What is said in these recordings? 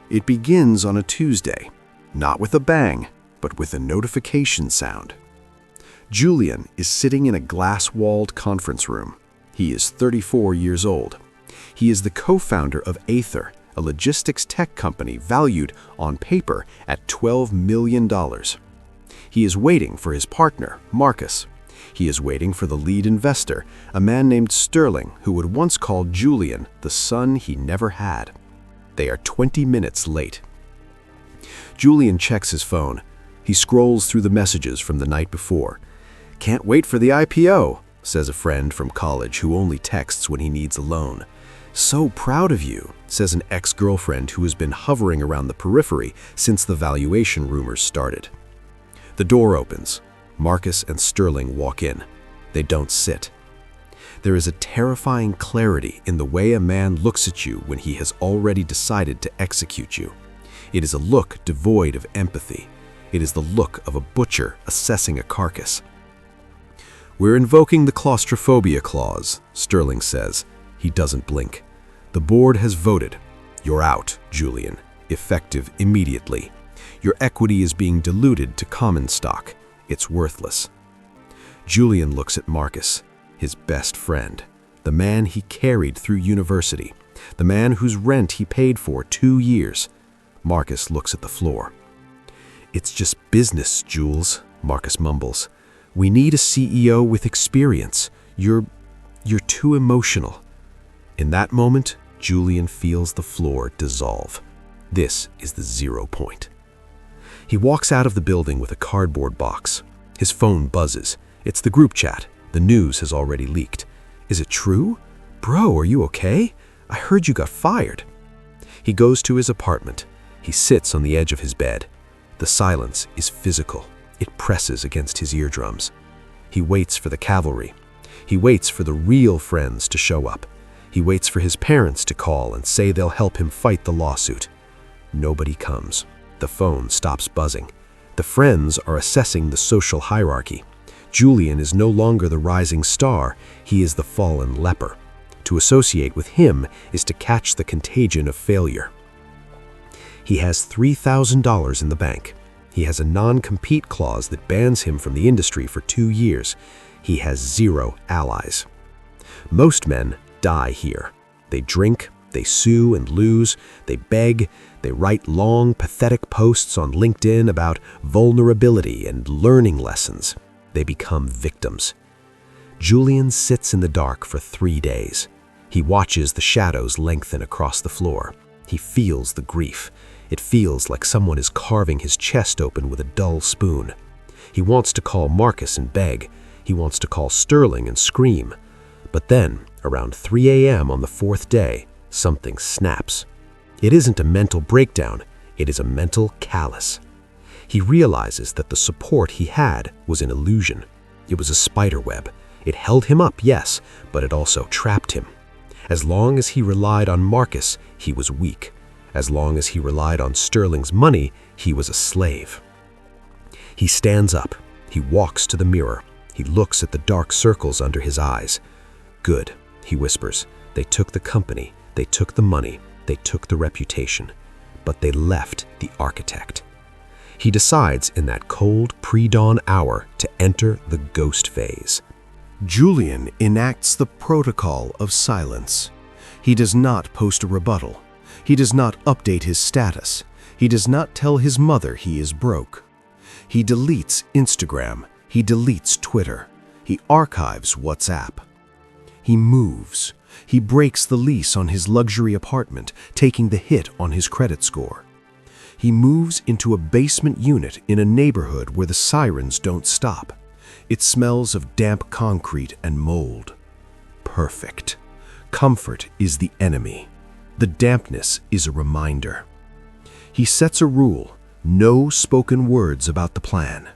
It begins on a Tuesday, not with a bang, but with a notification sound. Julian is sitting in a glass-walled conference room. He is 34 years old. He is the co-founder of Aether, a logistics tech company valued on paper at $12 million. He is waiting for his partner, Marcus. He is waiting for the lead investor, a man named Sterling, who would once call Julian the son he never had. They are 20 minutes late. Julian checks his phone. He scrolls through the messages from the night before. "Can't wait for the IPO," says a friend from college who only texts when he needs a loan. "So proud of you," says an ex-girlfriend who has been hovering around the periphery since the valuation rumors started. The door opens. Marcus and Sterling walk in. They don't sit. There is a terrifying clarity in the way a man looks at you when he has already decided to execute you. It is a look devoid of empathy. It is the look of a butcher assessing a carcass. "We're invoking the claustrophobia clause," Sterling says. He doesn't blink. "The board has voted. You're out, Julian, effective immediately. Your equity is being diluted to common stock. It's worthless." Julian looks at Marcus, his best friend, the man he carried through university, the man whose rent he paid for 2 years. Marcus looks at the floor. "It's just business, Jules," Marcus mumbles. "We need a CEO with experience. You're too emotional." In that moment, Julian feels the floor dissolve. This is the 0 point. He walks out of the building with a cardboard box. His phone buzzes. It's the group chat. The news has already leaked. "Is it true? Bro, are you okay? I heard you got fired." He goes to his apartment. He sits on the edge of his bed. The silence is physical. It presses against his eardrums. He waits for the cavalry. He waits for the real friends to show up. He waits for his parents to call and say they'll help him fight the lawsuit. Nobody comes. The phone stops buzzing. The friends are assessing the social hierarchy. Julian is no longer the rising star. He is the fallen leper. To associate with him is to catch the contagion of failure. He has $3,000 in the bank. He has a non-compete clause that bans him from the industry for 2 years. He has 0 allies. Most men die here. They drink, they sue and lose, they beg, they write long, pathetic posts on LinkedIn about vulnerability and learning lessons. They become victims. Julian sits in the dark for 3 days. He watches the shadows lengthen across the floor. He feels the grief. It feels like someone is carving his chest open with a dull spoon. He wants to call Marcus and beg. He wants to call Sterling and scream. But then, around 3 a.m. on the 4th day, something snaps. It isn't a mental breakdown. It is a mental callus. He realizes that the support he had was an illusion. It was a spider web. It held him up, yes, but it also trapped him. As long as he relied on Marcus, he was weak. As long as he relied on Sterling's money, he was a slave. He stands up. He walks to the mirror. He looks at the dark circles under his eyes. "Good," he whispers. "They took the company. They took the money. They took the reputation. But they left the architect." He decides in that cold pre-dawn hour to enter the ghost phase. Julian enacts the protocol of silence. He does not post a rebuttal. He does not update his status. He does not tell his mother he is broke. He deletes Instagram. He deletes Twitter. He archives WhatsApp. He moves. He breaks the lease on his luxury apartment, taking the hit on his credit score. He moves into a basement unit in a neighborhood where the sirens don't stop. It smells of damp concrete and mold. Perfect. Comfort is the enemy. The dampness is a reminder. He sets a rule: no spoken words about the plan.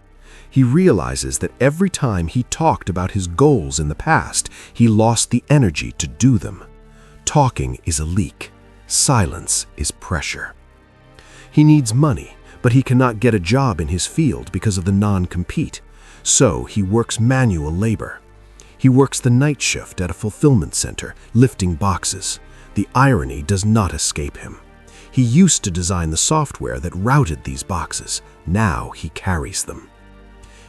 He realizes that every time he talked about his goals in the past, he lost the energy to do them. Talking is a leak. Silence is pressure. He needs money, but he cannot get a job in his field because of the non-compete. So he works manual labor. He works the night shift at a fulfillment center, lifting boxes. The irony does not escape him. He used to design the software that routed these boxes. Now he carries them.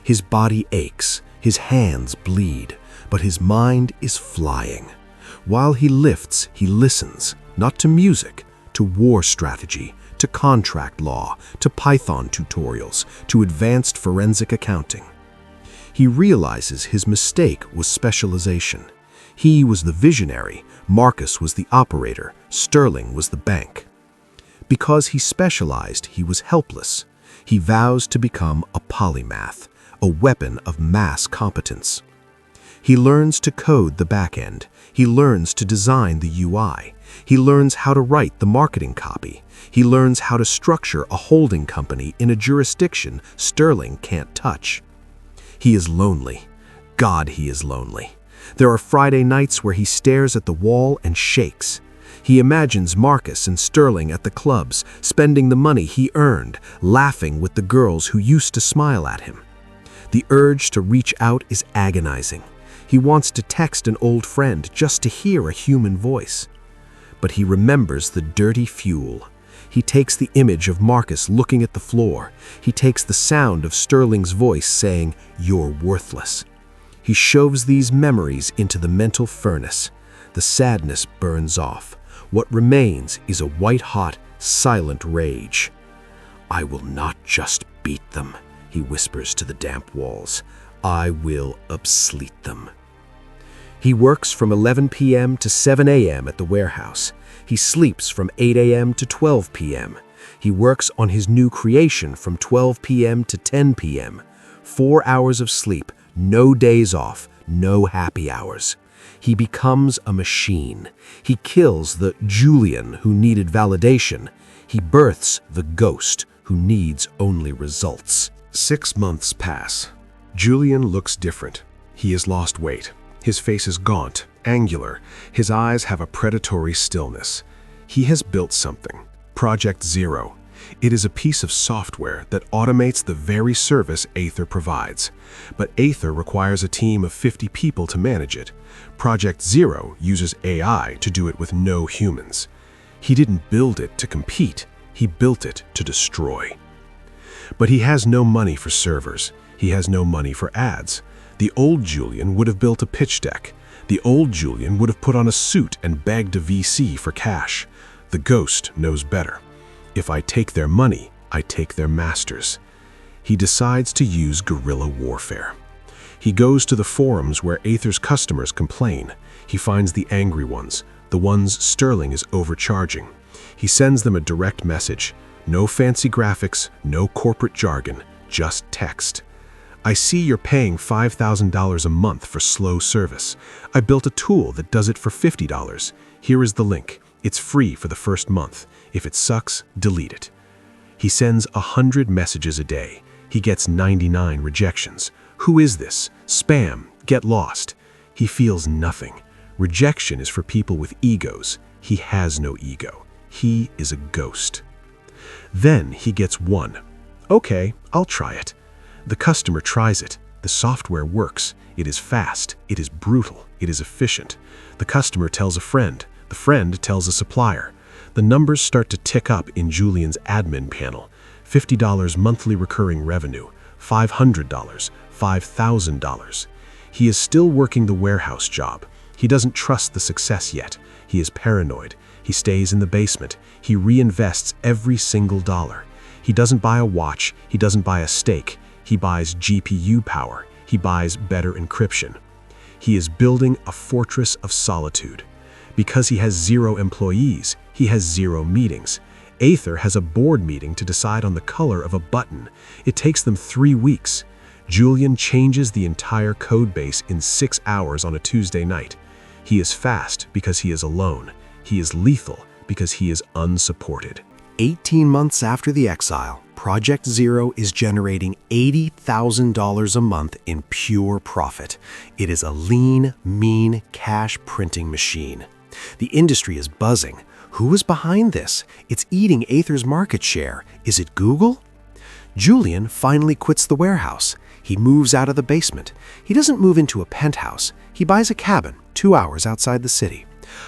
His body aches, his hands bleed, but his mind is flying. While he lifts, he listens, not to music, to war strategy, to contract law, to Python tutorials, to advanced forensic accounting. He realizes his mistake was specialization. He was the visionary, Marcus was the operator, Sterling was the bank. Because he specialized, he was helpless. He vows to become a polymath, a weapon of mass competence. He learns to code the back end. He learns to design the UI. He learns how to write the marketing copy. He learns how to structure a holding company in a jurisdiction Sterling can't touch. He is lonely. God, he is lonely. There are Friday nights where he stares at the wall and shakes. He imagines Marcus and Sterling at the clubs, spending the money he earned, laughing with the girls who used to smile at him. The urge to reach out is agonizing. He wants to text an old friend just to hear a human voice. But he remembers the dirty fuel. He takes the image of Marcus looking at the floor. He takes the sound of Sterling's voice saying, "You're worthless." He shoves these memories into the mental furnace. The sadness burns off. What remains is a white-hot, silent rage. "I will not just beat them," he whispers to the damp walls. "I will obsolete them." He works from 11 p.m. to 7 a.m. at the warehouse. He sleeps from 8 a.m. to 12 p.m. He works on his new creation from 12 p.m. to 10 p.m. 4 hours of sleep, no days off, no happy hours. He becomes a machine. He kills the Julian who needed validation. He births the ghost who needs only results. 6 months pass. Julian looks different. He has lost weight. His face is gaunt, angular. His eyes have a predatory stillness. He has built something. Project Zero. It is a piece of software that automates the very service Aether provides. But Aether requires a team of 50 people to manage it. Project Zero uses AI to do it with no humans. He didn't build it to compete. He built it to destroy. But he has no money for servers. He has no money for ads. The old Julian would have built a pitch deck. The old Julian would have put on a suit and begged a VC for cash. The ghost knows better. If I take their money, I take their masters. He decides to use guerrilla warfare. He goes to the forums where Aether's customers complain. He finds the angry ones, the ones Sterling is overcharging. He sends them a direct message. No fancy graphics, no corporate jargon, just text. "I see you're paying $5,000 a month for slow service. I built a tool that does it for $50. Here is the link. It's free for the first month. If it sucks, delete it." He sends 100 messages a day. He gets 99 rejections. Who is this? Spam. Get lost. He feels nothing. Rejection is for people with egos. He has no ego. He is a ghost. Then he gets one. "Okay, I'll try it." The customer tries it. The software works. It is fast. It is brutal. It is efficient. The customer tells a friend. The friend tells a supplier. The numbers start to tick up in Julian's admin panel. $50 monthly recurring revenue. $500. $5,000. He is still working the warehouse job. He doesn't trust the success yet. He is paranoid. He stays in the basement. He reinvests every single dollar. He doesn't buy a watch. He doesn't buy a steak. He buys GPU power. He buys better encryption. He is building a fortress of solitude. Because he has 0 employees, he has 0 meetings. Aether has a board meeting to decide on the color of a button. It takes them 3 weeks. Julian changes the entire code base in 6 hours on a Tuesday night. He is fast because he is alone. He is lethal because he is unsupported. 18 months after the exile, Project Zero is generating $80,000 a month in pure profit. It is a lean, mean cash printing machine. The industry is buzzing. Who is behind this? It's eating Aether's market share. Is it Google? Julian finally quits the warehouse. He moves out of the basement. He doesn't move into a penthouse. He buys a cabin 2 hours outside the city.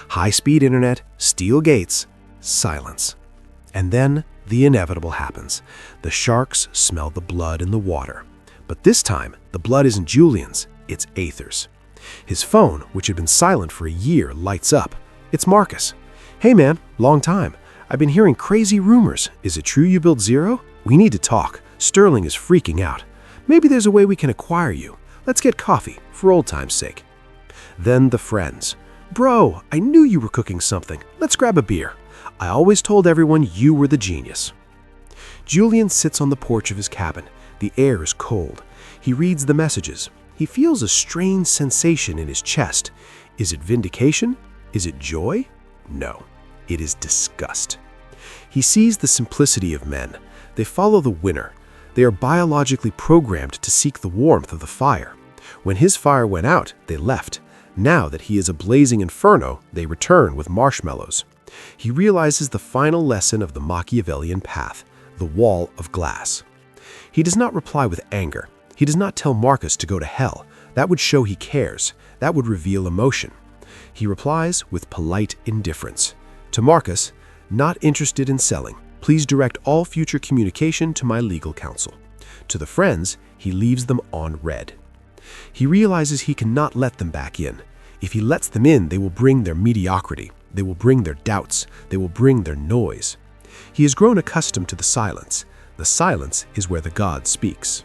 High-speed internet, steel gates, silence. And then the inevitable happens. The sharks smell the blood in the water. But this time, the blood isn't Julian's, it's Aether's. His phone, which had been silent for a year, lights up. It's Marcus. "Hey man, long time. I've been hearing crazy rumors. Is it true you built Zero? We need to talk. Sterling is freaking out. Maybe there's a way we can acquire you. Let's get coffee, for old time's sake." Then the friends. "Bro, I knew you were cooking something. Let's grab a beer. I always told everyone you were the genius." Julian sits on the porch of his cabin. The air is cold. He reads the messages. He feels a strange sensation in his chest. Is it vindication? Is it joy? No, it is disgust. He sees the simplicity of men. They follow the winner. They are biologically programmed to seek the warmth of the fire. When his fire went out, they left. Now that he is a blazing inferno, they return with marshmallows. He realizes the final lesson of the Machiavellian path, the wall of glass. He does not reply with anger. He does not tell Marcus to go to hell. That would show he cares. That would reveal emotion. He replies with polite indifference. To Marcus, "Not interested in selling. Please direct all future communication to my legal counsel." To the friends, he leaves them on red. He realizes he cannot let them back in. If he lets them in, they will bring their mediocrity. They will bring their doubts. They will bring their noise. He has grown accustomed to the silence. The silence is where the God speaks.